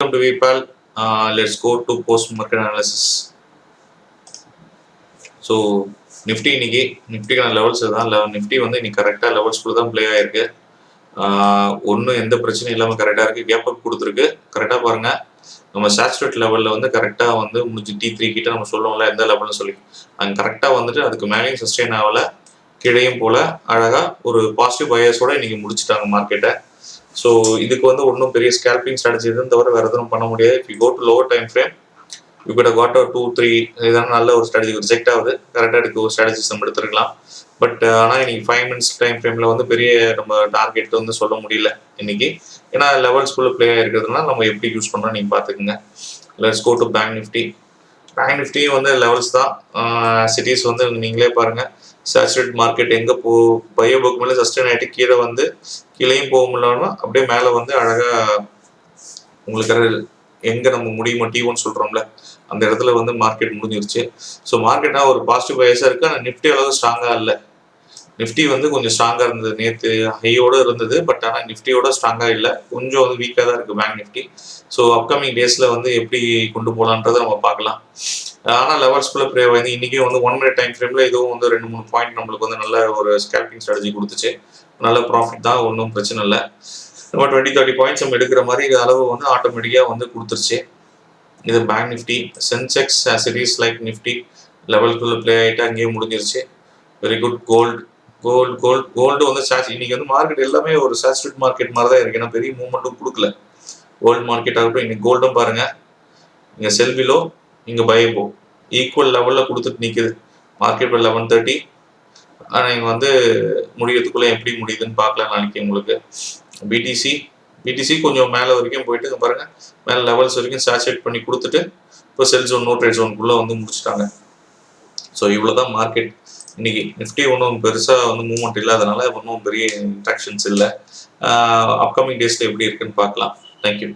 Welcome to VPAL. Let's go to post-market analysis. So Nifty இன்னைக்கு நிஃப்டிக்கான levels தான். Nifty வந்து இன்னைக்கு கரெக்டாக லெவல்ஸ்குள்ள தான் ப்ளே ஆயிருக்கு. ஒன்றும் எந்த பிரச்சனையும் இல்லாமல் கரெக்டாக இருக்குது. கேப் அப் கொடுத்துருக்கு. கரெக்டாக பாருங்கள், நம்ம சேச்சுரேட் லெவலில் வந்து கரெக்டாக வந்து முடிஞ்சு T3 கிட்ட நம்ம சொல்லுவோம்ல எந்த லெவல்னு சொல்லி, அங்கே கரெக்டாக வந்துட்டு அதுக்கு மேலேயும் சஸ்டெயின் ஆகலை, கீழேயும் போல் அழகாக ஒரு பாசிட்டிவ் பையர்ஸோட இன்னைக்கு முடிச்சுட்டாங்க மார்க்கெட்டை. ஸோ இதுக்கு வந்து ஒன்றும் பெரிய ஸ்கேல்பிங் ஸ்ட்ராட்டஜி எதுவும் தவிர வேறு எதுவும் பண்ண முடியாது. If you go to lower time frame you கிட்ட காட் 2-3 இதெல்லாம் நல்ல ஒரு ஸ்ட்ராட்டஜி ரிஜெக்ட் ஆகுது. கரெக்டாக எடுக்க ஒரு ஸ்ட்ராட்டஜிஸ் நம்ம எடுத்துருக்கலாம். பட் ஆனால் இன்னைக்கு 5 minutes டைம் ஃப்ரேமில் வந்து பெரிய நம்ம டார்கெட் வந்து சொல்ல முடியல இன்னைக்கு. ஏன்னா லெவல்ஸ்குள்ளே ப்ளே ஆகிருக்கிறதுனால நம்ம எப்படி யூஸ் பண்ணுறோம் நீங்கள் பார்த்துக்குங்க. Let's go to bank Nifty. Bank நிஃப்டியும் வந்து லெவல்ஸ் தான். சிட்டிஸ் வந்து நீங்களே பாருங்கள், சேச்சுரேட் மார்க்கெட் எங்கே பையோ புக் மேலே சஸ்டெயின் ஆகிட்டு கீழே வந்து கீழேயும் போக முடியலன்னா அப்படியே மேலே வந்து அழகாக உங்களுக்கு எங்கே நம்ம முடியுமோ T1 சொல்கிறோம்ல அந்த இடத்துல வந்து மார்க்கெட் முடிஞ்சிருச்சு. ஸோ மார்க்கெட்டாக ஒரு பாசிட்டிவ் பையஸாக இருக்குது. ஆனால் நிஃப்டி அளவு ஸ்ட்ராங்காக இல்லை. நிஃப்டி வந்து கொஞ்சம் ஸ்ட்ராங்காக இருந்தது, நேற்று ஹையோடு இருந்தது. பட் ஆனால் நிஃப்டியோட ஸ்ட்ராங்காக இல்லை, கொஞ்சம் வந்து வீக்காக தான் இருக்குது பேங்க் நிஃப்டி. ஸோ அப்கமிங் டேஸில் வந்து எப்படி கொண்டு போகலான்றதை நம்ம பார்க்கலாம். ஆனால் லெவல்ஸ்குள்ளே ப்ரே வந்து இன்றைக்கும் வந்து 1 minute டைம் ஃப்ரேமில் இதுவும் வந்து 2-3 பாயிண்ட் நம்மளுக்கு வந்து நல்ல ஒரு ஸ்கேல்பிங் ஸ்ட்ராட்டஜி கொடுத்துச்சு. நல்ல ப்ராஃபிட் தான், ஒன்றும் பிரச்சனை இல்லை. நம்ம 20-30 பாயிண்ட்ஸ் நம்ம எடுக்கிற மாதிரி அளவு வந்து ஆட்டோமேட்டிக்காக வந்து கொடுத்துருச்சு. இது bank Nifty. Sensex cities like Nifty லெவல்குள்ளே ப்ளே ஆகிட்டு அங்கேயே முடிஞ்சிருச்சு. Very good. கோல்டு வந்து இன்னைக்கு வந்து மார்க்கெட் எல்லாமே ஒரு சேச்சுரேட் மார்க்கெட் மாதிரி தான் இருக்கு. ஏன்னா பெரிய மூவ்மெண்ட்டும் கொடுக்கல. கோல்டு மார்க்கெட் ஆகட்டும், இன்னைக்கு கோல்டும் பாருங்க, இங்கே செல்விலோ இங்கே பயபோ ஈக்குவல் லெவலில் கொடுத்துட்டு நிற்குது. மார்க்கெட் 11:30. ஆனால் இங்கே வந்து முடியறதுக்குள்ளே எப்படி முடியுதுன்னு பார்க்கலாம் நாளைக்கு உங்களுக்கு. பிடிசி கொஞ்சம் மேலே வரைக்கும் போயிட்டு இங்கே பாருங்கள், மேலே லெவல்ஸ் வரைக்கும் சேச்சுரேட் பண்ணி கொடுத்துட்டு இப்போ செல் ஜோன் நோ ட்ரேட் ஜோனுக்குள்ளே வந்து முடிச்சுட்டாங்க. ஸோ இவ்வளோ தான் மார்க்கெட் இன்னைக்கு. நிஃப்டி ஒன்றும் பெருசாக வந்து மூவ்மெண்ட் இல்லாதனால ஒன்றும் பெரிய இன்ட்ராக்ஷன்ஸ் இல்லை. அப்கமிங் டேஸில் எப்படி இருக்குன்னு பார்க்கலாம். தேங்க்யூ.